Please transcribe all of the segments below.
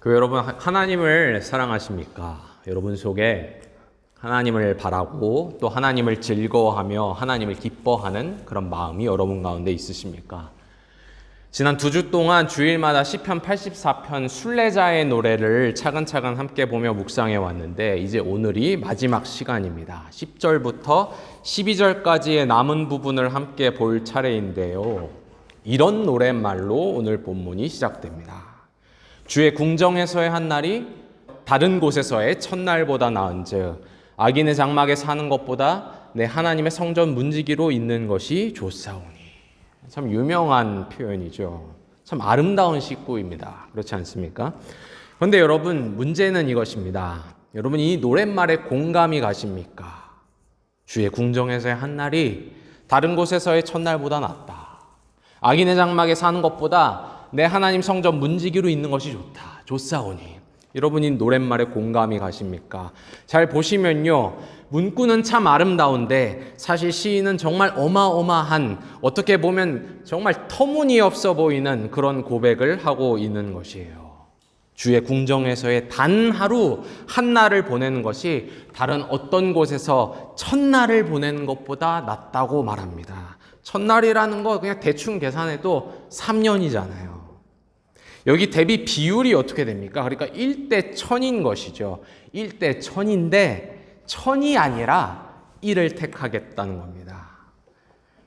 교회 여러분, 하나님을 사랑하십니까? 여러분 속에 하나님을 바라고 또 하나님을 즐거워하며 하나님을 기뻐하는 그런 마음이 여러분 가운데 있으십니까? 지난 2주 동안 주일마다 시편 84편 순례자의 노래를 차근차근 함께 보며 묵상해 왔는데 이제 오늘이 마지막 시간입니다. 10절부터 12절까지의 남은 부분을 함께 볼 차례인데요. 이런 노랫말로 오늘 본문이 시작됩니다. 주의 궁정에서의 한 날이 다른 곳에서의 첫날보다 나은즉 악인의 장막에 사는 것보다 내 하나님의 성전 문지기로 있는 것이 좋사오니. 참 유명한 표현이죠. 참 아름다운 식구입니다. 그렇지 않습니까? 그런데 여러분, 문제는 이것입니다. 여러분, 이 노랫말에 공감이 가십니까? 주의 궁정에서의 한 날이 다른 곳에서의 첫날보다 낫다. 악인의 장막에 사는 것보다 내 하나님 성전 문지기로 있는 것이 좋다. 좋사오니. 여러분, 이 노랫말에 공감이 가십니까? 잘 보시면요, 문구는 참 아름다운데 사실 시인은 정말 어마어마한, 어떻게 보면 정말 터무니없어 보이는 그런 고백을 하고 있는 것이에요. 주의 궁정에서의 단 하루 한 날을 보내는 것이 다른 어떤 곳에서 첫날을 보내는 것보다 낫다고 말합니다. 첫날이라는 거 그냥 대충 계산해도 3년이잖아요. 여기 대비 비율이 어떻게 됩니까? 그러니까 1대 1000인 것이죠. 1대 1000인데 1000이 아니라 1을 택하겠다는 겁니다.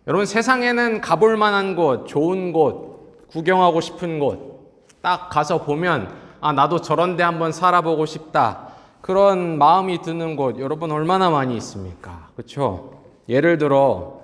여러분, 세상에는 가볼 만한 곳, 좋은 곳, 구경하고 싶은 곳 딱 가서 보면 나도 저런 데 한번 살아보고 싶다. 그런 마음이 드는 곳 여러분 얼마나 많이 있습니까? 그렇죠? 예를 들어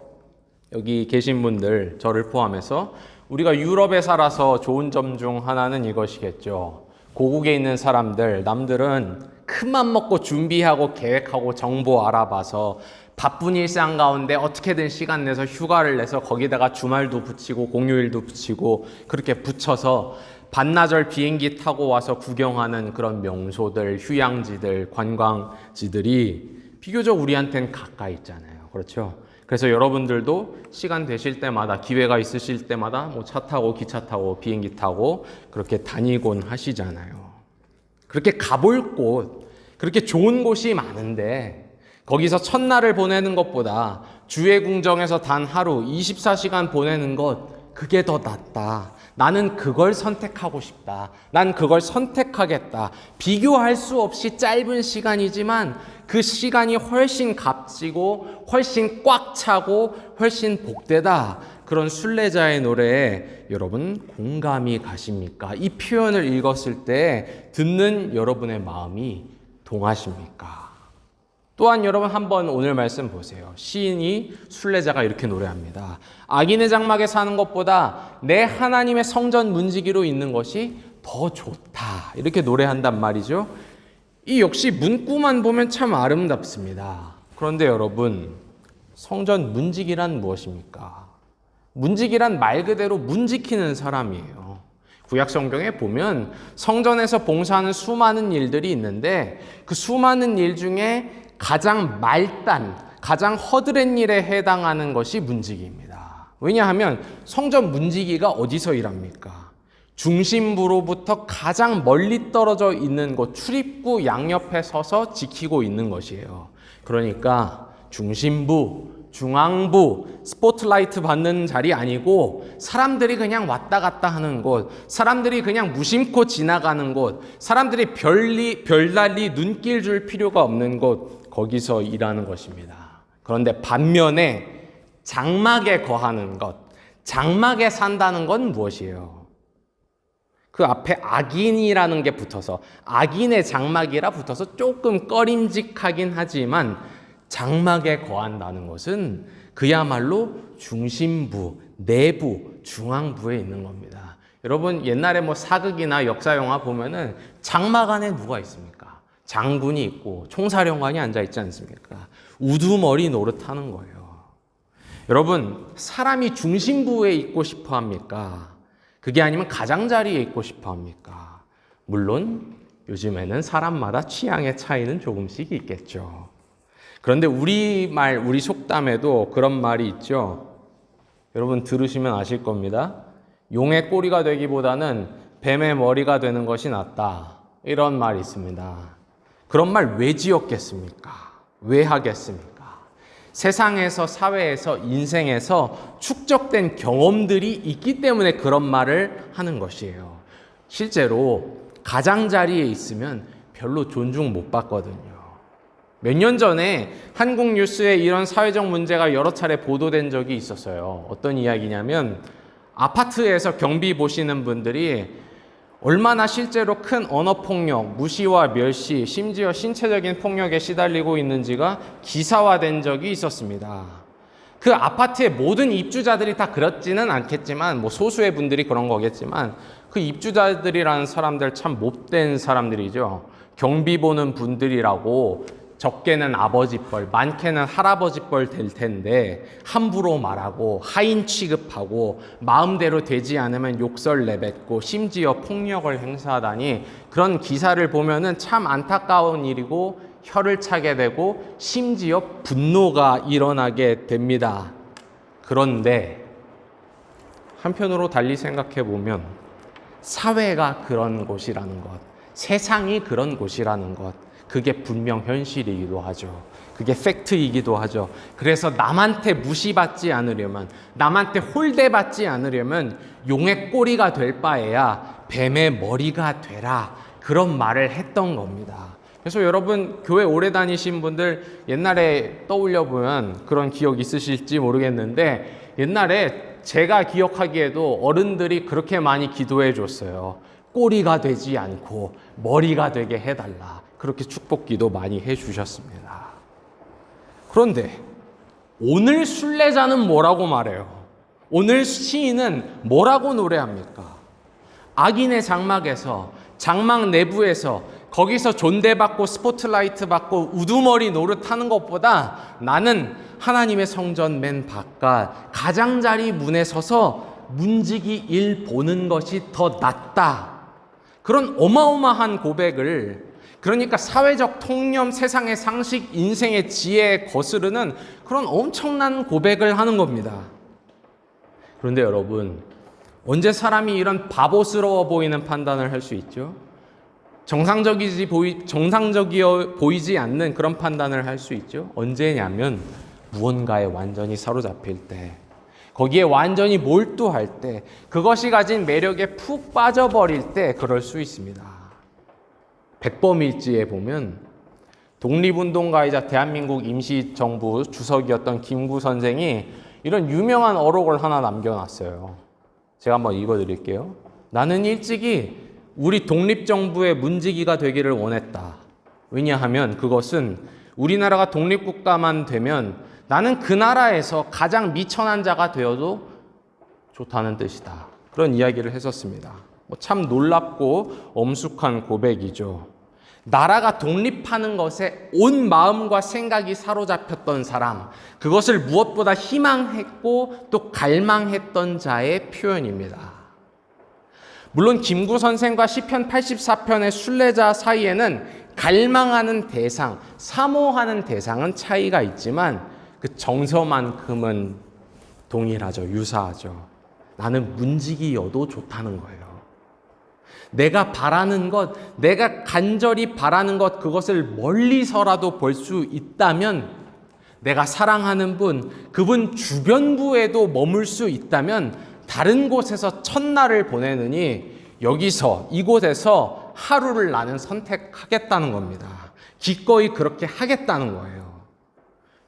여기 계신 분들, 저를 포함해서 우리가 유럽에 살아서 좋은 점 중 하나는 이것이겠죠. 고국에 있는 사람들, 남들은 큰맘 먹고 준비하고 계획하고 정보 알아봐서 바쁜 일상 가운데 어떻게든 시간 내서 휴가를 내서 거기다가 주말도 붙이고 공휴일도 붙이고 그렇게 붙여서 반나절 비행기 타고 와서 구경하는 그런 명소들, 휴양지들, 관광지들이 비교적 우리한테는 가까이 있잖아요. 그렇죠? 그래서 여러분들도 시간 되실 때마다, 기회가 있으실 때마다 뭐 차 타고 기차 타고 비행기 타고 그렇게 다니곤 하시잖아요. 그렇게 가볼 곳, 그렇게 좋은 곳이 많은데 거기서 첫날을 보내는 것보다 주의 궁정에서 단 하루 24시간 보내는 것, 그게 더 낫다. 나는 그걸 선택하고 싶다. 난 그걸 선택하겠다. 비교할 수 없이 짧은 시간이지만 그 시간이 훨씬 값지고 훨씬 꽉 차고 훨씬 복되다. 그런 순례자의 노래에 여러분 공감이 가십니까? 이 표현을 읽었을 때 듣는 여러분의 마음이 동하십니까? 또한 여러분 한번 오늘 말씀 보세요. 시인이, 순례자가 이렇게 노래합니다. 악인의 장막에 사는 것보다 내 하나님의 성전 문지기로 있는 것이 더 좋다. 이렇게 노래한단 말이죠. 이 역시 문구만 보면 참 아름답습니다. 그런데 여러분, 성전 문지기란 무엇입니까? 문지기란 말 그대로 문 지키는 사람이에요. 구약 성경에 보면 성전에서 봉사하는 수많은 일들이 있는데 그 수많은 일 중에 가장 말단, 가장 허드렛 일에 해당하는 것이 문지기입니다. 왜냐하면 성전 문지기가 어디서 일합니까? 중심부로부터 가장 멀리 떨어져 있는 곳, 출입구 양옆에 서서 지키고 있는 것이에요. 그러니까 중심부, 중앙부, 스포트라이트 받는 자리 아니고 사람들이 그냥 왔다 갔다 하는 곳, 사람들이 그냥 무심코 지나가는 곳, 사람들이 별난리 눈길 줄 필요가 없는 곳, 거기서 일하는 것입니다. 그런데 반면에 장막에 거하는 것, 장막에 산다는 건 무엇이에요? 그 앞에 악인이라는 게 붙어서, 악인의 장막이라 붙어서 조금 꺼림직하긴 하지만 장막에 거한다는 것은 그야말로 중심부, 내부, 중앙부에 있는 겁니다. 여러분, 옛날에 뭐 사극이나 역사 영화 보면은 장막 안에 누가 있습니까? 장군이 있고 총사령관이 앉아 있지 않습니까? 우두머리 노릇하는 거예요. 여러분, 사람이 중심부에 있고 싶어 합니까? 그게 아니면 가장자리에 있고 싶어 합니까? 물론 요즘에는 사람마다 취향의 차이는 조금씩 있겠죠. 그런데 우리 속담에도 그런 말이 있죠. 여러분 들으시면 아실 겁니다. 용의 꼬리가 되기보다는 뱀의 머리가 되는 것이 낫다. 이런 말이 있습니다. 그런 말 왜 지었겠습니까? 왜 하겠습니까? 세상에서, 사회에서, 인생에서 축적된 경험들이 있기 때문에 그런 말을 하는 것이에요. 실제로 가장자리에 있으면 별로 존중 못 받거든요. 몇 년 전에 한국 뉴스에 이런 사회적 문제가 여러 차례 보도된 적이 있었어요. 어떤 이야기냐면 아파트에서 경비 보시는 분들이 얼마나 실제로 큰 언어폭력, 무시와 멸시, 심지어 신체적인 폭력에 시달리고 있는지가 기사화된 적이 있었습니다. 그 아파트의 모든 입주자들이 다 그렇지는 않겠지만, 소수의 분들이 그런 거겠지만, 그 입주자들이라는 사람들 참 못된 사람들이죠. 경비 보는 분들이라고 적게는 아버지 뻘, 많게는 할아버지 뻘 될 텐데 함부로 말하고 하인 취급하고 마음대로 되지 않으면 욕설 내뱉고 심지어 폭력을 행사하다니, 그런 기사를 보면은 참 안타까운 일이고 혀를 차게 되고 심지어 분노가 일어나게 됩니다. 그런데 한편으로 달리 생각해 보면 사회가 그런 곳이라는 것, 세상이 그런 곳이라는 것, 그게 분명 현실이기도 하죠. 그게 팩트이기도 하죠. 그래서 남한테 무시받지 않으려면, 남한테 홀대받지 않으려면 용의 꼬리가 될 바에야 뱀의 머리가 되라, 그런 말을 했던 겁니다. 그래서 여러분 교회 오래 다니신 분들 옛날에 떠올려 보면 그런 기억 있으실지 모르겠는데, 옛날에 제가 기억하기에도 어른들이 그렇게 많이 기도해 줬어요. 꼬리가 되지 않고 머리가 되게 해달라. 그렇게 축복기도 많이 해주셨습니다. 그런데 오늘 순례자는 뭐라고 말해요? 오늘 시인은 뭐라고 노래합니까? 악인의 장막에서, 장막 내부에서, 거기서 존대받고 스포트라이트 받고 우두머리 노릇하는 것보다 나는 하나님의 성전 맨 바깥 가장자리 문에 서서 문지기 일 보는 것이 더 낫다. 그런 어마어마한 고백을, 그러니까 사회적 통념, 세상의 상식, 인생의 지혜에 거스르는 그런 엄청난 고백을 하는 겁니다. 그런데 여러분, 언제 사람이 이런 바보스러워 보이는 판단을 할 수 있죠? 정상적이어 보이지 않는 그런 판단을 할 수 있죠? 언제냐면 무언가에 완전히 사로잡힐 때, 거기에 완전히 몰두할 때, 그것이 가진 매력에 푹 빠져버릴 때 그럴 수 있습니다. 백범일지에 보면 독립운동가이자 대한민국 임시정부 주석이었던 김구 선생이 이런 유명한 어록을 하나 남겨놨어요. 제가 한번 읽어드릴게요. 나는 일찍이 우리 독립정부의 문지기가 되기를 원했다. 왜냐하면 그것은 우리나라가 독립국가만 되면 나는 그 나라에서 가장 미천한 자가 되어도 좋다는 뜻이다. 그런 이야기를 했었습니다. 참 놀랍고 엄숙한 고백이죠. 나라가 독립하는 것에 온 마음과 생각이 사로잡혔던 사람, 그것을 무엇보다 희망했고 또 갈망했던 자의 표현입니다. 물론 김구 선생과 시편 84편의 순례자 사이에는 갈망하는 대상, 사모하는 대상은 차이가 있지만 그 정서만큼은 동일하죠. 유사하죠. 나는 문지기여도 좋다는 거예요. 내가 바라는 것, 내가 간절히 바라는 것, 그것을 멀리서라도 볼 수 있다면, 내가 사랑하는 분, 그분 주변부에도 머물 수 있다면 다른 곳에서 첫날을 보내느니 여기서, 이곳에서 하루를 나는 선택하겠다는 겁니다. 기꺼이 그렇게 하겠다는 거예요.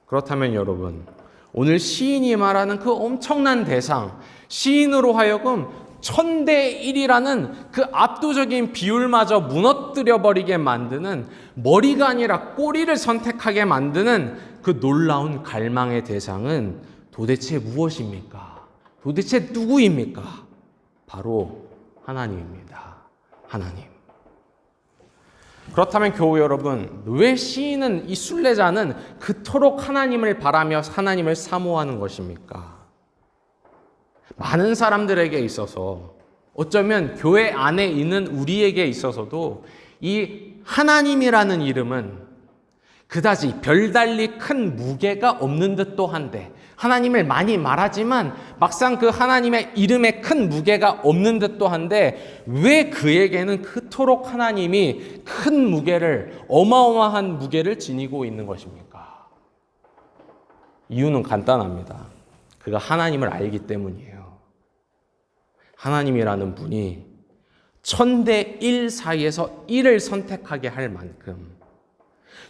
그렇다면 여러분, 오늘 시인이 말하는 그 엄청난 대상, 시인으로 하여금 1000대1이라는 그 압도적인 비율마저 무너뜨려버리게 만드는, 머리가 아니라 꼬리를 선택하게 만드는 그 놀라운 갈망의 대상은 도대체 무엇입니까? 도대체 누구입니까? 바로 하나님입니다. 하나님. 그렇다면 교우 여러분, 왜 시인은, 이 순례자는 그토록 하나님을 바라며 하나님을 사모하는 것입니까? 많은 사람들에게 있어서, 어쩌면 교회 안에 있는 우리에게 있어서도 이 하나님이라는 이름은 그다지 별달리 큰 무게가 없는 듯도 한데, 하나님을 많이 말하지만 막상 그 하나님의 이름에 큰 무게가 없는 듯도 한데, 왜 그에게는 그토록 하나님이 큰 무게를, 어마어마한 무게를 지니고 있는 것입니까? 이유는 간단합니다. 그가 하나님을 알기 때문이에요. 하나님이라는 분이 천대 1 사이에서 1을 선택하게 할 만큼,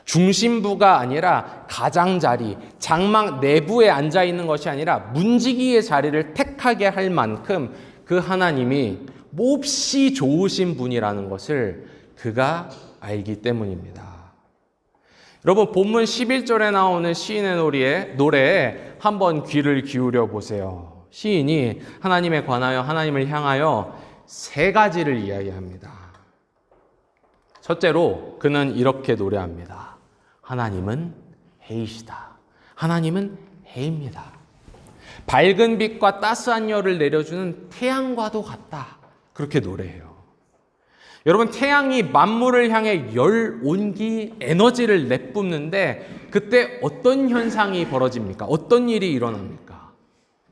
중심부가 아니라 가장자리, 장막 내부에 앉아있는 것이 아니라 문지기의 자리를 택하게 할 만큼 그 하나님이 몹시 좋으신 분이라는 것을 그가 알기 때문입니다. 여러분, 본문 11절에 나오는 시인의 노래에 한번 귀를 기울여 보세요. 시인이 하나님에 관하여, 하나님을 향하여 세 가지를 이야기합니다. 첫째로 그는 이렇게 노래합니다. 하나님은 해이시다. 하나님은 해입니다. 밝은 빛과 따스한 열을 내려주는 태양과도 같다. 그렇게 노래해요. 여러분, 태양이 만물을 향해 열, 온기, 에너지를 내뿜는데 그때 어떤 현상이 벌어집니까? 어떤 일이 일어납니까?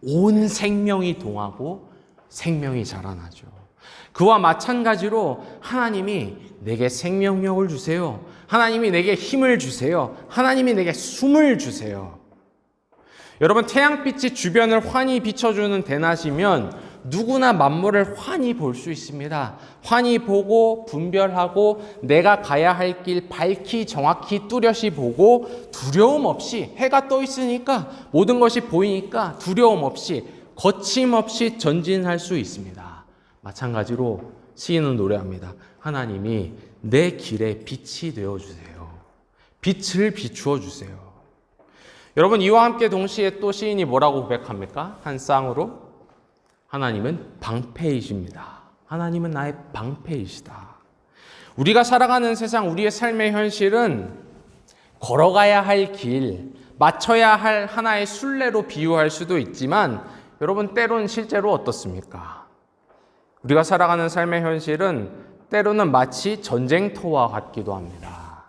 온 생명이 동하고 생명이 자라나죠. 그와 마찬가지로 하나님이 내게 생명력을 주세요. 하나님이 내게 힘을 주세요. 하나님이 내게 숨을 주세요. 여러분, 태양빛이 주변을 환히 비춰주는 대낮이면 누구나 만물을 환히 볼 수 있습니다. 환히 보고 분별하고 내가 가야 할 길 밝히 정확히 뚜렷이 보고 두려움 없이, 해가 떠 있으니까 모든 것이 보이니까 두려움 없이 거침없이 전진할 수 있습니다. 마찬가지로 시인은 노래합니다. 하나님이 내 길에 빛이 되어주세요. 빛을 비추어 주세요. 여러분, 이와 함께 동시에 또 시인이 뭐라고 고백합니까? 한 쌍으로 하나님은 방패이십니다. 하나님은 나의 방패이시다. 우리가 살아가는 세상, 우리의 삶의 현실은 걸어가야 할 길, 맞춰야 할 하나의 순례로 비유할 수도 있지만 여러분, 때로는 실제로 어떻습니까? 우리가 살아가는 삶의 현실은 때로는 마치 전쟁터와 같기도 합니다.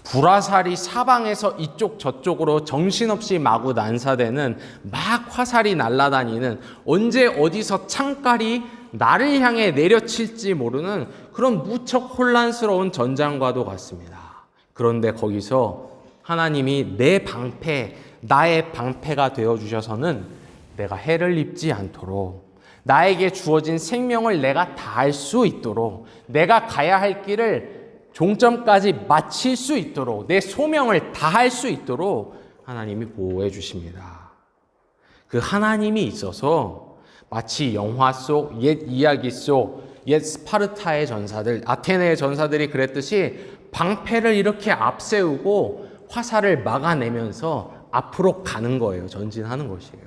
불화살이 사방에서 이쪽 저쪽으로 정신없이 마구 난사되는, 막 화살이 날아다니는, 언제 어디서 창깔이 나를 향해 내려칠지 모르는 그런 무척 혼란스러운 전장과도 같습니다. 그런데 거기서 하나님이 내 방패, 나의 방패가 되어주셔서는 내가 해를 입지 않도록, 나에게 주어진 생명을 내가 다할 수 있도록, 내가 가야 할 길을 종점까지 마칠 수 있도록, 내 소명을 다할 수 있도록 하나님이 보호해 주십니다. 그 하나님이 있어서 마치 영화 속, 옛 이야기 속, 옛 스파르타의 전사들, 아테네의 전사들이 그랬듯이 방패를 이렇게 앞세우고 화살을 막아내면서 앞으로 가는 거예요. 전진하는 것이에요.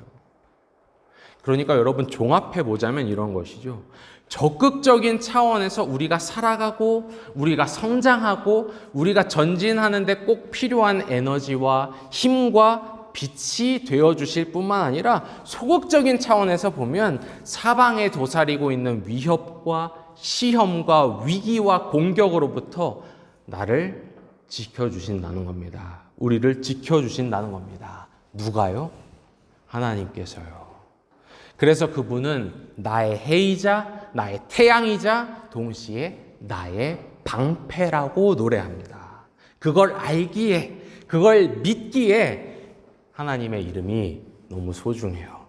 그러니까 여러분, 종합해 보자면 이런 것이죠. 적극적인 차원에서 우리가 살아가고 우리가 성장하고 우리가 전진하는 데 꼭 필요한 에너지와 힘과 빛이 되어주실 뿐만 아니라 소극적인 차원에서 보면 사방에 도사리고 있는 위협과 시험과 위기와 공격으로부터 나를 지켜주신다는 겁니다. 우리를 지켜주신다는 겁니다. 누가요? 하나님께서요. 그래서 그분은 나의 해이자 나의 태양이자 동시에 나의 방패라고 노래합니다. 그걸 알기에, 그걸 믿기에 하나님의 이름이 너무 소중해요.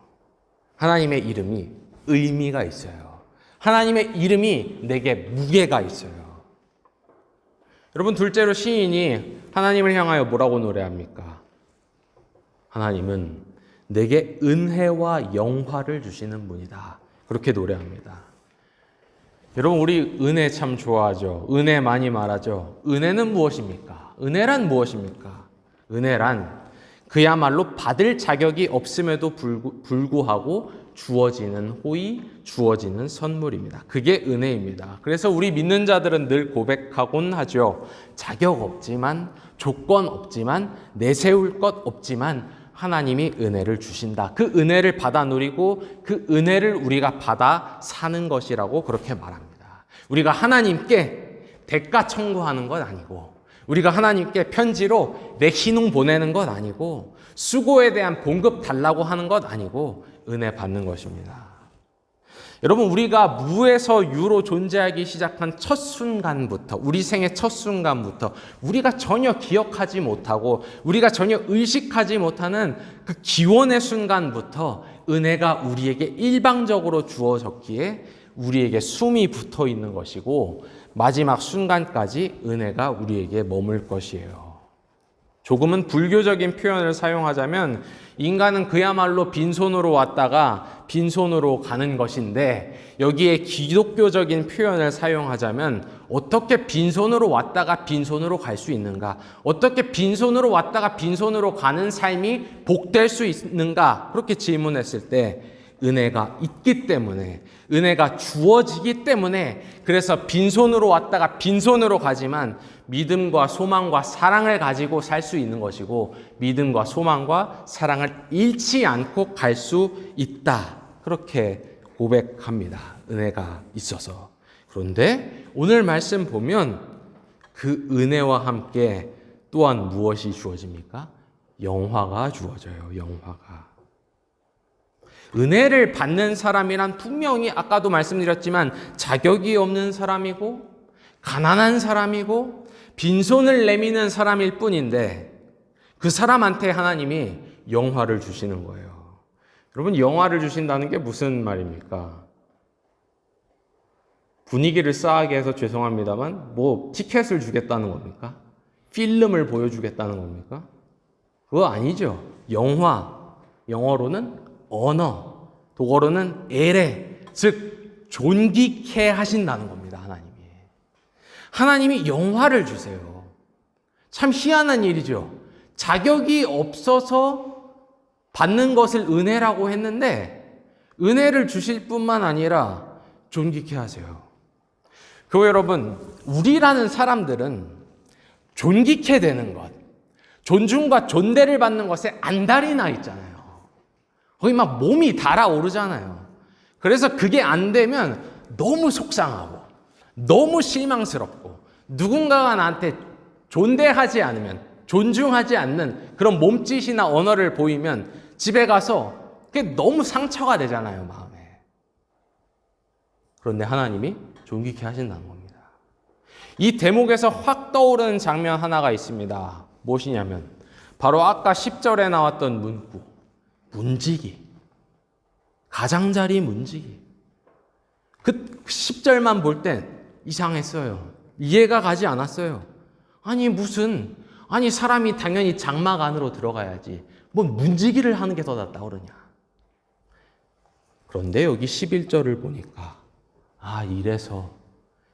하나님의 이름이 의미가 있어요. 하나님의 이름이 내게 무게가 있어요. 여러분, 둘째로 시인이 하나님을 향하여 뭐라고 노래합니까? 하나님은 내게 은혜와 영화를 주시는 분이다. 그렇게 노래합니다. 여러분, 우리 은혜 참 좋아하죠. 은혜 많이 말하죠. 은혜는 무엇입니까? 은혜란 무엇입니까? 은혜란 그야말로 받을 자격이 없음에도 불구하고 주어지는 호의, 주어지는 선물입니다. 그게 은혜입니다. 그래서 우리 믿는 자들은 늘 고백하곤 하죠. 자격 없지만, 조건 없지만, 내세울 것 없지만 하나님이 은혜를 주신다. 그 은혜를 받아 누리고 그 은혜를 우리가 받아 사는 것이라고 그렇게 말합니다. 우리가 하나님께 대가 청구하는 건 아니고, 우리가 하나님께 편지로 내 희농 보내는 것 아니고 수고에 대한 봉급 달라고 하는 것 아니고 은혜 받는 것입니다. 여러분, 우리가 무에서 유로 존재하기 시작한 첫 순간부터, 우리 생의 첫 순간부터 우리가 전혀 기억하지 못하고 우리가 전혀 의식하지 못하는 그 기원의 순간부터 은혜가 우리에게 일방적으로 주어졌기에 우리에게 숨이 붙어 있는 것이고 마지막 순간까지 은혜가 우리에게 머물 것이에요. 조금은 불교적인 표현을 사용하자면 인간은 그야말로 빈손으로 왔다가 빈손으로 가는 것인데, 여기에 기독교적인 표현을 사용하자면 어떻게 빈손으로 왔다가 빈손으로 갈 수 있는가? 어떻게 빈손으로 왔다가 빈손으로 가는 삶이 복될 수 있는가? 그렇게 질문했을 때 은혜가 있기 때문에, 은혜가 주어지기 때문에, 그래서 빈손으로 왔다가 빈손으로 가지만 믿음과 소망과 사랑을 가지고 살 수 있는 것이고 믿음과 소망과 사랑을 잃지 않고 갈 수 있다. 그렇게 고백합니다. 은혜가 있어서. 그런데 오늘 말씀 보면 그 은혜와 함께 또한 무엇이 주어집니까? 영화가 주어져요. 영화가. 은혜를 받는 사람이란 분명히 아까도 말씀드렸지만 자격이 없는 사람이고 가난한 사람이고 빈손을 내미는 사람일 뿐인데 그 사람한테 하나님이 영화를 주시는 거예요. 여러분, 영화를 주신다는 게 무슨 말입니까? 분위기를 싸하게 해서 죄송합니다만 뭐 티켓을 주겠다는 겁니까? 필름을 보여주겠다는 겁니까? 그거 아니죠. 영화, 영어로는 언어, 독어로는 에레, 즉 존귀케 하신다는 겁니다. 하나님이 영화를 주세요. 참 희한한 일이죠. 자격이 없어서 받는 것을 은혜라고 했는데 은혜를 주실 뿐만 아니라 존귀케 하세요. 교회 여러분, 우리라는 사람들은 존귀케 되는 것, 존중과 존대를 받는 것에 안달이 나 있잖아요. 거의 막 몸이 달아오르잖아요. 그래서 그게 안 되면 너무 속상하고 너무 실망스럽고 누군가가 나한테 존대하지 않으면, 존중하지 않는 그런 몸짓이나 언어를 보이면 집에 가서 그게 너무 상처가 되잖아요, 마음에. 그런데 하나님이 존귀케 하신다는 겁니다. 이 대목에서 확 떠오르는 장면 하나가 있습니다. 무엇이냐면 바로 아까 10절에 나왔던 문구, 문지기, 가장자리 문지기. 그 10절만 볼 땐 이상했어요. 이해가 가지 않았어요. 아니 사람이 당연히 장막 안으로 들어가야지 뭐 문지기를 하는 게 더 낫다 그러냐. 그런데 여기 11절을 보니까 이래서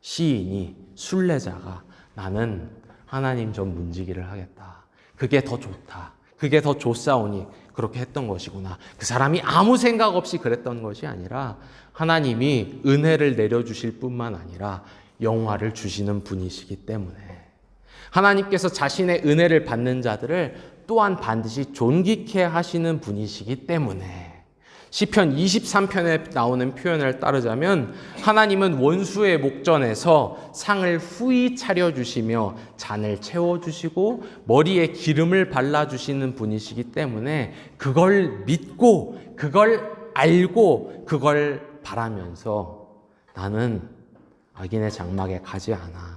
시인이, 순례자가 나는 하나님 전 문지기를 하겠다, 그게 더 좋다, 그게 더 좋사오니 그렇게 했던 것이구나. 그 사람이 아무 생각 없이 그랬던 것이 아니라 하나님이 은혜를 내려주실 뿐만 아니라 영화를 주시는 분이시기 때문에, 하나님께서 자신의 은혜를 받는 자들을 또한 반드시 존귀케 하시는 분이시기 때문에, 시편 23편에 나오는 표현을 따르자면 하나님은 원수의 목전에서 상을 후히 차려주시며 잔을 채워주시고 머리에 기름을 발라주시는 분이시기 때문에 그걸 믿고 그걸 알고 그걸 바라면서 나는 악인의 장막에 가지 않아.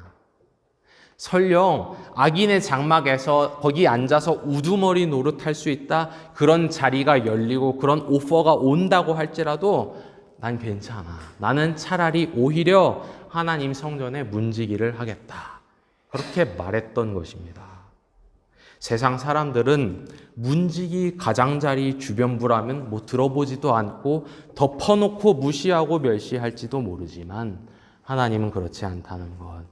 설령 악인의 장막에서 거기 앉아서 우두머리 노릇할 수 있다, 그런 자리가 열리고 그런 오퍼가 온다고 할지라도 난 괜찮아. 나는 차라리 오히려 하나님 성전에 문지기를 하겠다. 그렇게 말했던 것입니다. 세상 사람들은 문지기, 가장자리, 주변부라면 뭐 들어보지도 않고 덮어놓고 무시하고 멸시할지도 모르지만 하나님은 그렇지 않다는 것.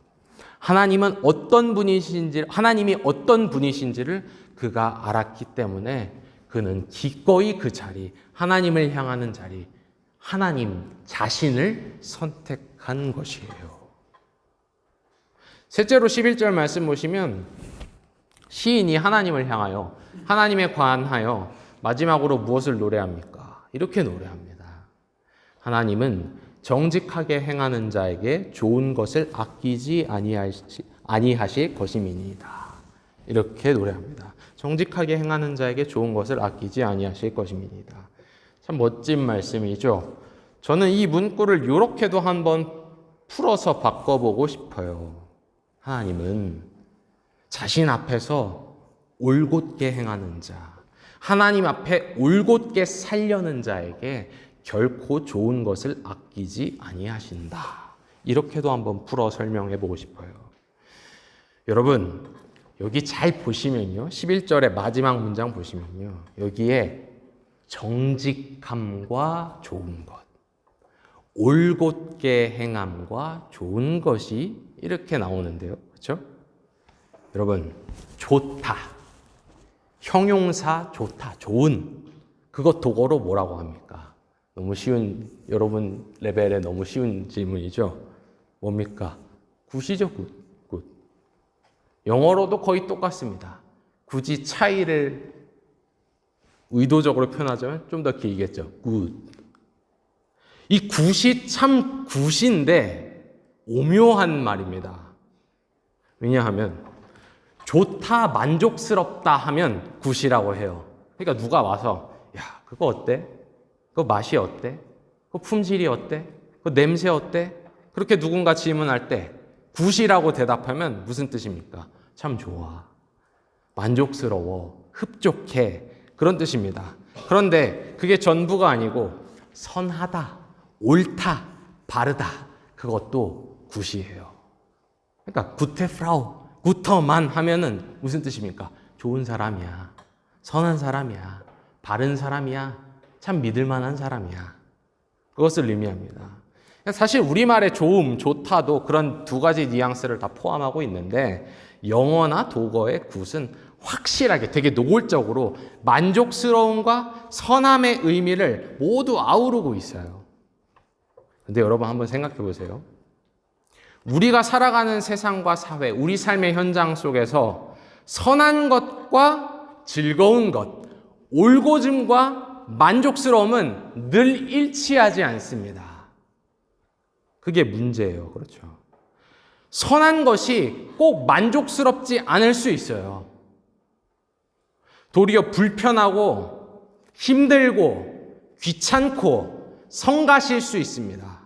하나님이 어떤 분이신지를 그가 알았기 때문에 그는 기꺼이 그 자리, 하나님을 향하는 자리, 하나님 자신을 선택한 것이에요. 셋째로 11절 말씀 보시면 시인이 하나님을 향하여, 하나님에 관하여 마지막으로 무엇을 노래합니까? 이렇게 노래합니다. 하나님은 정직하게 행하는 자에게 좋은 것을 아끼지 아니하실 것임이니이다. 이렇게 노래합니다. 정직하게 행하는 자에게 좋은 것을 아끼지 아니하실 것입니다. 참 멋진 말씀이죠. 저는 이 문구를 이렇게도 한번 풀어서 바꿔보고 싶어요. 하나님은 자신 앞에서 올곧게 행하는 자, 하나님 앞에 올곧게 살려는 자에게 결코 좋은 것을 아끼지 아니하신다. 이렇게도 한번 풀어 설명해 보고 싶어요. 여러분, 여기 잘 보시면요. 11절의 마지막 문장 보시면요. 여기에 정직함과 좋은 것, 올곧게 행함과 좋은 것이 이렇게 나오는데요. 그렇죠? 여러분, 좋다. 형용사 좋다. 좋은. 그것 독어로 뭐라고 합니까? 너무 쉬운, 여러분 레벨에 너무 쉬운 질문이죠. 뭡니까? 굿이죠, 굿. 굿. 영어로도 거의 똑같습니다. 굳이 차이를 의도적으로 표현하자면 좀 더 길겠죠. 굿. 이 굿이 참 굿인데 오묘한 말입니다. 왜냐하면 좋다, 만족스럽다 하면 굿이라고 해요. 그러니까 누가 와서 야, 그거 어때? 그거 맛이 어때? 그거 품질이 어때? 그거 냄새 어때? 그렇게 누군가 질문할 때 굿이라고 대답하면 무슨 뜻입니까? 참 좋아, 만족스러워, 흡족해, 그런 뜻입니다. 그런데 그게 전부가 아니고 선하다, 옳다, 바르다, 그것도 굿이에요. 그러니까 구테 프라우, 구터만 하면은 무슨 뜻입니까? 좋은 사람이야, 선한 사람이야, 바른 사람이야, 참 믿을 만한 사람이야. 그것을 의미합니다. 사실 우리말의 좋음, 좋다도 그런 두 가지 뉘앙스를 다 포함하고 있는데 영어나 독어의 굿은 확실하게 되게 노골적으로 만족스러움과 선함의 의미를 모두 아우르고 있어요. 근데 여러분 한번 생각해 보세요. 우리가 살아가는 세상과 사회, 우리 삶의 현장 속에서 선한 것과 즐거운 것, 올곧음과 만족스러움은 늘 일치하지 않습니다. 그게 문제예요. 그렇죠? 선한 것이 꼭 만족스럽지 않을 수 있어요. 도리어 불편하고 힘들고 귀찮고 성가실 수 있습니다.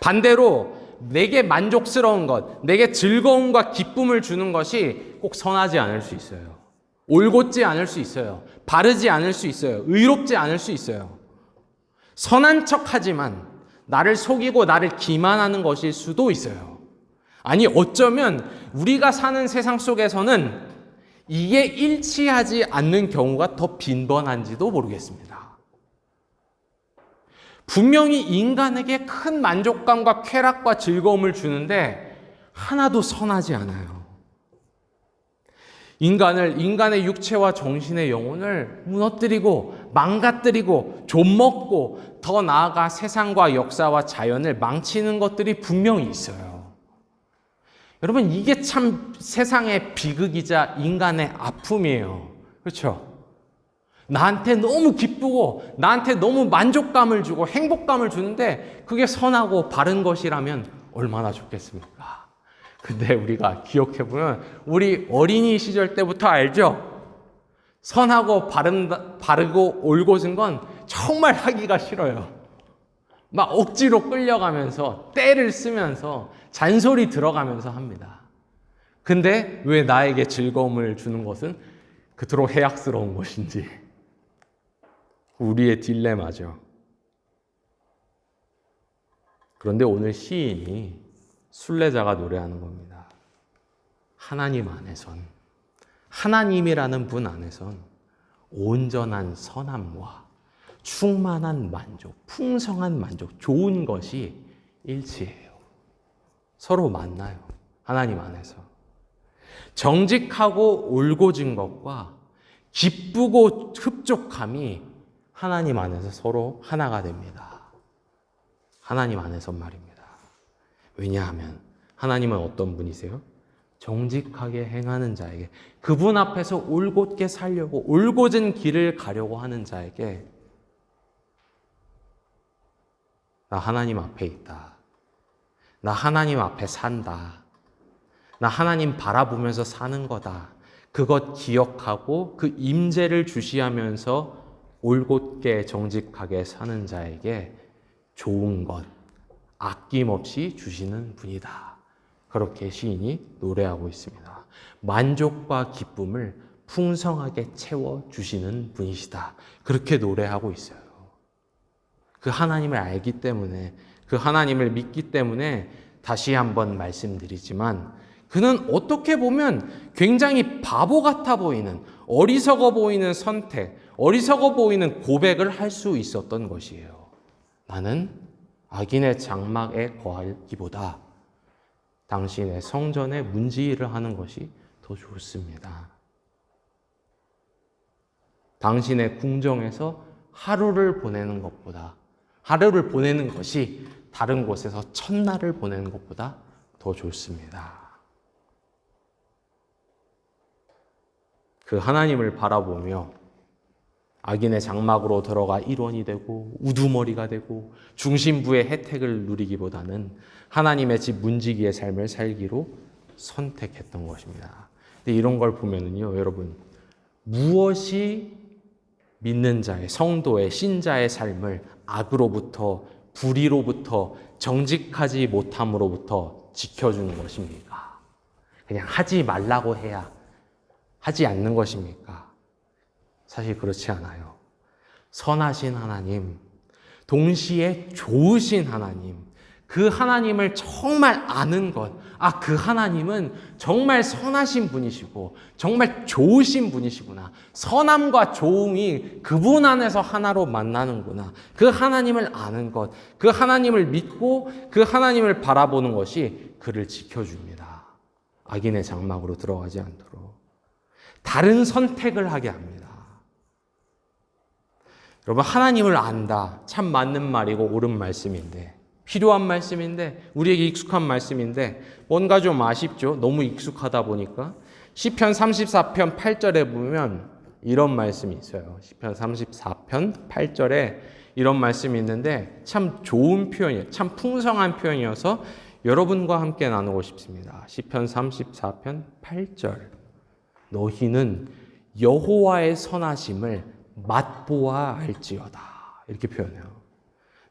반대로 내게 만족스러운 것, 내게 즐거움과 기쁨을 주는 것이 꼭 선하지 않을 수 있어요. 올곧지 않을 수 있어요. 바르지 않을 수 있어요. 의롭지 않을 수 있어요. 선한 척하지만 나를 속이고 나를 기만하는 것일 수도 있어요. 아니 어쩌면 우리가 사는 세상 속에서는 이게 일치하지 않는 경우가 더 빈번한지도 모르겠습니다. 분명히 인간에게 큰 만족감과 쾌락과 즐거움을 주는데 하나도 선하지 않아요. 인간의 육체와 정신의 영혼을 무너뜨리고 망가뜨리고 좀먹고 더 나아가 세상과 역사와 자연을 망치는 것들이 분명히 있어요. 여러분 이게 참 세상의 비극이자 인간의 아픔이에요. 그렇죠? 나한테 너무 기쁘고 나한테 너무 만족감을 주고 행복감을 주는데 그게 선하고 바른 것이라면 얼마나 좋겠습니까? 근데 우리가 기억해보면 우리 어린이 시절 때부터 알죠? 선하고 바르고 올곧은 건 정말 하기가 싫어요. 막 억지로 끌려가면서 때를 쓰면서 잔소리 들어가면서 합니다. 근데 왜 나에게 즐거움을 주는 것은 그토록 해악스러운 것인지 우리의 딜레마죠. 그런데 오늘 시인이 순례자가 노래하는 겁니다. 하나님 안에선, 하나님이라는 분 안에선 온전한 선함과 충만한 만족, 풍성한 만족, 좋은 것이 일치해요. 서로 만나요. 하나님 안에서. 정직하고 올곧은 것과 기쁘고 흡족함이 하나님 안에서 서로 하나가 됩니다. 하나님 안에서 말입니다. 왜냐하면 하나님은 어떤 분이세요? 정직하게 행하는 자에게, 그분 앞에서 올곧게 살려고 올곧은 길을 가려고 하는 자에게 나 하나님 앞에 있다. 나 하나님 앞에 산다. 나 하나님 바라보면서 사는 거다. 그것 기억하고 그 임재를 주시하면서 올곧게 정직하게 사는 자에게 좋은 것 아낌없이 주시는 분이다. 그렇게 시인이 노래하고 있습니다. 만족과 기쁨을 풍성하게 채워주시는 분이시다. 그렇게 노래하고 있어요. 그 하나님을 알기 때문에, 그 하나님을 믿기 때문에 다시 한번 말씀드리지만 그는 어떻게 보면 굉장히 바보 같아 보이는, 어리석어 보이는 선택, 어리석어 보이는 고백을 할 수 있었던 것이에요. 나는 악인의 장막에 거하기보다 당신의 성전에 문지기를 하는 것이 더 좋습니다. 당신의 궁정에서 하루를 보내는 것보다, 하루를 보내는 것이 다른 곳에서 첫날을 보내는 것보다 더 좋습니다. 그 하나님을 바라보며 악인의 장막으로 들어가 일원이 되고 우두머리가 되고 중심부의 혜택을 누리기보다는 하나님의 집 문지기의 삶을 살기로 선택했던 것입니다. 근데 이런 걸 보면은요, 여러분, 무엇이 믿는 자의, 성도의, 신자의 삶을 악으로부터, 불의로부터, 정직하지 못함으로부터 지켜주는 것입니까? 그냥 하지 말라고 해야 하지 않는 것입니까? 사실 그렇지 않아요. 선하신 하나님, 동시에 좋으신 하나님, 그 하나님을 정말 아는 것, 그 하나님은 정말 선하신 분이시고 정말 좋으신 분이시구나. 선함과 좋음이 그분 안에서 하나로 만나는구나. 그 하나님을 아는 것, 그 하나님을 믿고 그 하나님을 바라보는 것이 그를 지켜줍니다. 악인의 장막으로 들어가지 않도록. 다른 선택을 하게 합니다. 여러분, 하나님을 안다. 참 맞는 말이고 옳은 말씀인데, 필요한 말씀인데, 우리에게 익숙한 말씀인데 뭔가 좀 아쉽죠? 너무 익숙하다 보니까. 시편 34편 8절에 보면 이런 말씀이 있어요. 시편 34편 8절에 이런 말씀이 있는데 참 좋은 표현이에요. 참 풍성한 표현이어서 여러분과 함께 나누고 싶습니다. 시편 34편 8절. 너희는 여호와의 선하심을 맛보아 알지어다. 이렇게 표현해요.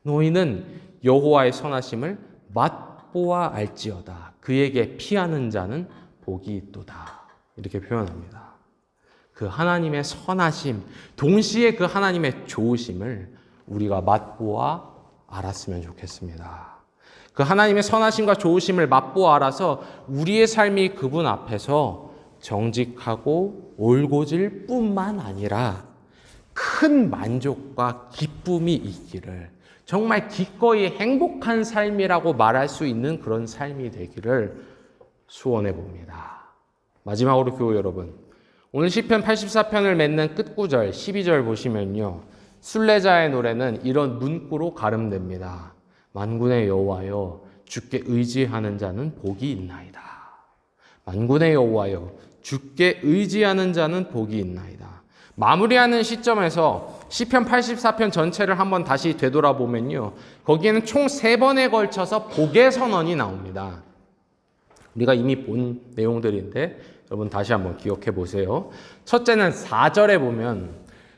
너희는 여호와의 선하심을 맛보아 알지어다. 그에게 피하는 자는 복이 있도다. 이렇게 표현합니다. 그 하나님의 선하심, 동시에 그 하나님의 좋으심을 우리가 맛보아 알았으면 좋겠습니다. 그 하나님의 선하심과 좋으심을 맛보아 알아서 우리의 삶이 그분 앞에서 정직하고 올곧을 뿐만 아니라 큰 만족과 기쁨이 있기를, 정말 기꺼이 행복한 삶이라고 말할 수 있는 그런 삶이 되기를 소원해 봅니다. 마지막으로 교우 여러분, 오늘 시편 84편을 맺는 끝구절 12절 보시면요, 순례자의 노래는 이런 문구로 가름됩니다. 만군의 여호와여, 주께 의지하는 자는 복이 있나이다. 만군의 여호와여, 주께 의지하는 자는 복이 있나이다. 마무리하는 시점에서 시편 84편 전체를 한번 다시 되돌아보면요, 거기에는 총 3번에 걸쳐서 복의 선언이 나옵니다. 우리가 이미 본 내용들인데 여러분 다시 한번 기억해 보세요. 첫째는 4절에 보면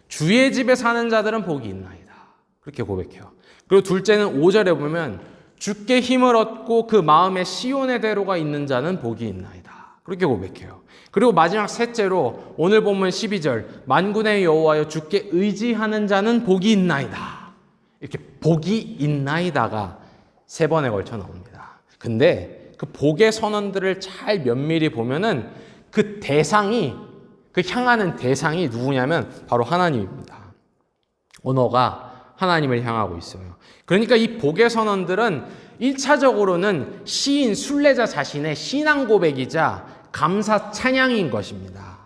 주의 집에 사는 자들은 복이 있나이다. 그렇게 고백해요. 그리고 둘째는 5절에 보면 주께 힘을 얻고 그 마음에 시온의 대로가 있는 자는 복이 있나이다. 그렇게 고백해요. 그리고 마지막 셋째로 오늘 본문 12절, 만군의 여호와여, 주께 의지하는 자는 복이 있나이다. 이렇게 복이 있나이다가 3번에 걸쳐 나옵니다. 근데 그 복의 선언들을 잘 면밀히 보면은 그 대상이, 그 향하는 대상이 누구냐면 바로 하나님입니다. 언어가 하나님을 향하고 있어요. 그러니까 이 복의 선언들은 1차적으로는 시인 순례자 자신의 신앙 고백이자 감사 찬양인 것입니다.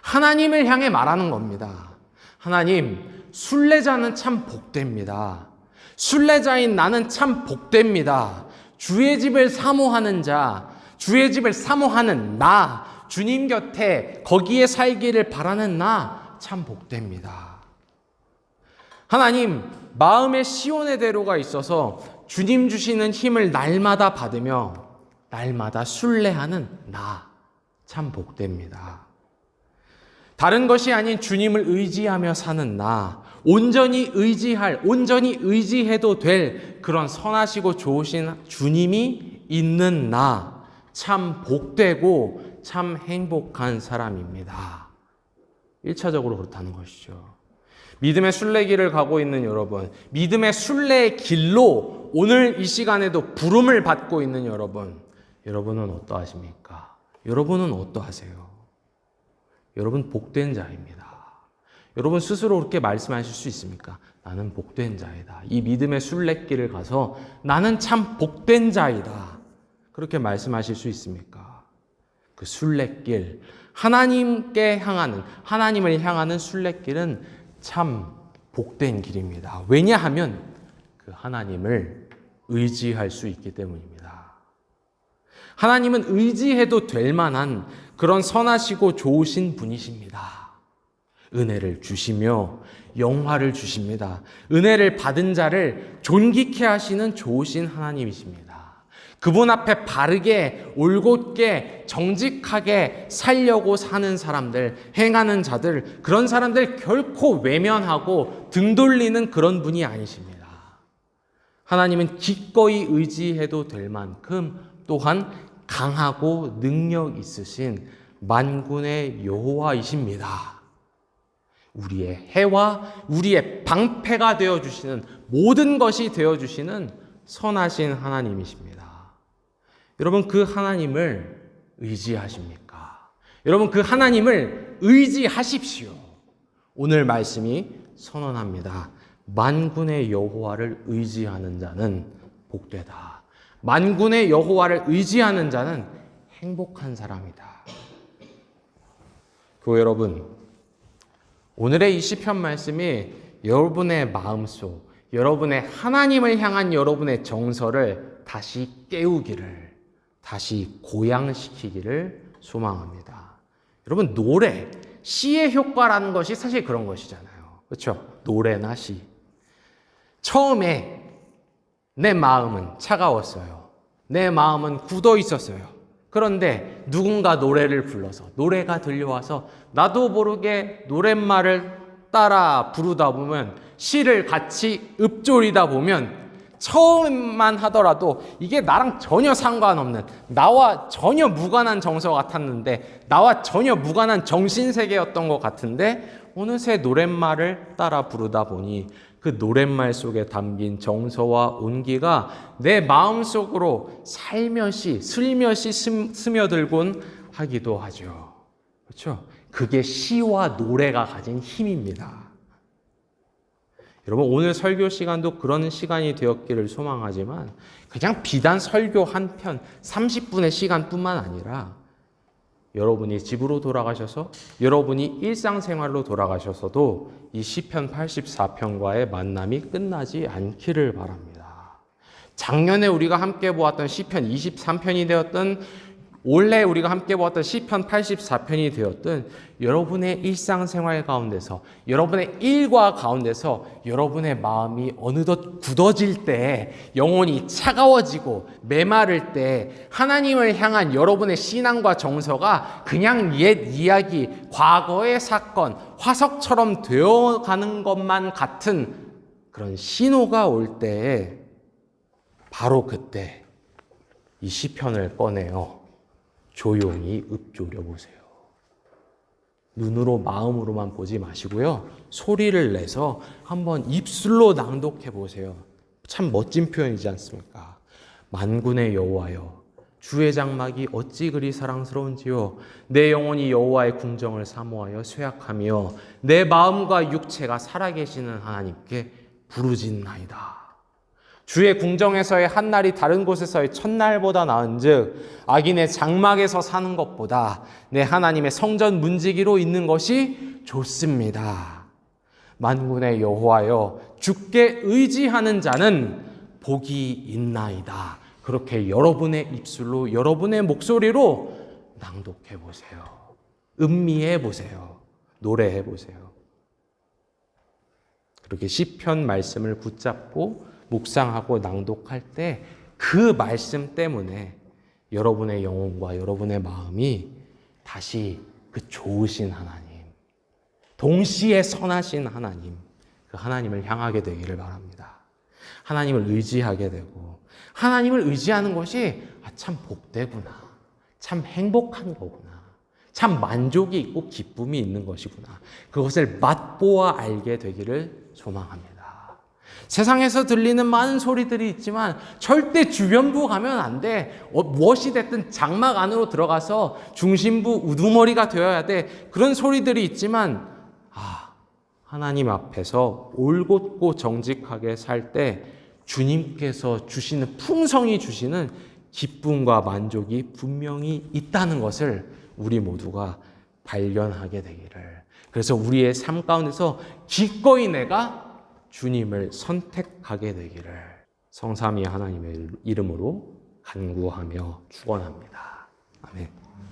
하나님을 향해 말하는 겁니다. 하나님, 순례자는 참 복됩니다. 순례자인 나는 참 복됩니다. 주의 집을 사모하는 자, 주의 집을 사모하는 나, 주님 곁에 거기에 살기를 바라는 나 참 복됩니다. 하나님, 마음에 시온의 대로가 있어서 주님 주시는 힘을 날마다 받으며 날마다 순례하는 나 참 복됩니다. 다른 것이 아닌 주님을 의지하며 사는 나, 온전히 의지해도 될 그런 선하시고 좋으신 주님이 있는 나, 참 복되고 참 행복한 사람입니다. 1차적으로 그렇다는 것이죠. 믿음의 순례길을 가고 있는 여러분, 믿음의 순례의 길로 오늘 이 시간에도 부름을 받고 있는 여러분은 어떠하십니까? 여러분은 어떠하세요? 여러분 복된 자입니다. 여러분 스스로 그렇게 말씀하실 수 있습니까? 나는 복된 자이다. 이 믿음의 순례길을 가서 나는 참 복된 자이다. 그렇게 말씀하실 수 있습니까? 그 순례길, 하나님을 향하는 순례길은 참 복된 길입니다. 왜냐하면 그 하나님을 의지할 수 있기 때문입니다. 하나님은 의지해도 될 만한 그런 선하시고 좋으신 분이십니다. 은혜를 주시며 영화를 주십니다. 은혜를 받은 자를 존귀케 하시는 좋으신 하나님이십니다. 그분 앞에 바르게, 올곧게, 정직하게 살려고 사는 사람들, 행하는 자들, 그런 사람들 결코 외면하고 등 돌리는 그런 분이 아니십니다. 하나님은 기꺼이 의지해도 될 만큼 또한 강하고 능력 있으신 만군의 여호와이십니다. 우리의 해와 우리의 방패가 되어주시는, 모든 것이 되어주시는 선하신 하나님이십니다. 여러분 그 하나님을 의지하십니까? 여러분 그 하나님을 의지하십시오. 오늘 말씀이 선언합니다. 만군의 여호와를 의지하는 자는 복되다. 만군의 여호와를 의지하는 자는 행복한 사람이다. 교회 여러분, 오늘의 이 시편 말씀이 여러분의 마음속, 여러분의 하나님을 향한 여러분의 정서를 다시 깨우기를, 다시 고양시키기를 소망합니다. 여러분 노래, 시의 효과라는 것이 사실 그런 것이잖아요. 그렇죠? 노래나 시. 처음에 내 마음은 차가웠어요. 내 마음은 굳어 있었어요. 그런데 누군가 노래를 불러서, 노래가 들려와서 나도 모르게 노랫말을 따라 부르다 보면, 시를 같이 읊조리다 보면 처음만 하더라도 이게 나랑 전혀 상관없는, 나와 전혀 무관한 정서 같았는데, 나와 전혀 무관한 정신세계였던 것 같은데 어느새 노랫말을 따라 부르다 보니 그 노랫말 속에 담긴 정서와 온기가 내 마음속으로 슬며시 스며들곤 하기도 하죠. 그렇죠? 그게 시와 노래가 가진 힘입니다. 여러분 오늘 설교 시간도 그런 시간이 되었기를 소망하지만 그냥 비단 설교 한 편 30분의 시간뿐만 아니라 여러분이 집으로 돌아가셔서 여러분이 일상생활로 돌아가셔서도 이 시편 84편과의 만남이 끝나지 않기를 바랍니다. 작년에 우리가 함께 보았던 시편 23편이 되었든 올해 우리가 함께 보았던 시편 84편이 되었든 여러분의 일상생활 가운데서, 여러분의 일과 가운데서 여러분의 마음이 어느덧 굳어질 때, 영혼이 차가워지고 메마를 때 하나님을 향한 여러분의 신앙과 정서가 그냥 옛 이야기, 과거의 사건, 화석처럼 되어가는 것만 같은 그런 신호가 올 때에 바로 그때 이 시편을 꺼내요. 조용히 읊조려 보세요. 눈으로 마음으로만 보지 마시고요. 소리를 내서 한번 입술로 낭독해 보세요. 참 멋진 표현이지 않습니까? 만군의 여호와여, 주의 장막이 어찌 그리 사랑스러운지요. 내 영혼이 여호와의 궁정을 사모하여 쇠약하며 내 마음과 육체가 살아계시는 하나님께 부르짖나이다. 주의 궁정에서의 한날이 다른 곳에서의 첫날보다 나은즉 악인의 장막에서 사는 것보다 내 하나님의 성전 문지기로 있는 것이 좋습니다. 만군의 여호와여, 주께 의지하는 자는 복이 있나이다. 그렇게 여러분의 입술로, 여러분의 목소리로 낭독해 보세요. 음미해 보세요. 노래해 보세요. 그렇게 시편 말씀을 붙잡고 묵상하고 낭독할 때 그 말씀 때문에 여러분의 영혼과 여러분의 마음이 다시 그 좋으신 하나님, 동시에 선하신 하나님, 그 하나님을 향하게 되기를 바랍니다. 하나님을 의지하게 되고 하나님을 의지하는 것이 참 복되구나, 참 행복한 거구나, 참 만족이 있고 기쁨이 있는 것이구나, 그것을 맛보아 알게 되기를 소망합니다. 세상에서 들리는 많은 소리들이 있지만 절대 주변부 가면 안 돼. 무엇이 됐든 장막 안으로 들어가서 중심부 우두머리가 되어야 돼. 그런 소리들이 있지만 하나님 앞에서 올곧고 정직하게 살 때 주님께서 주시는 풍성히 주시는 기쁨과 만족이 분명히 있다는 것을 우리 모두가 발견하게 되기를. 그래서 우리의 삶 가운데서 기꺼이 내가 주님을 선택하게 되기를 성삼위 하나님의 이름으로 간구하며 축원합니다. 아멘.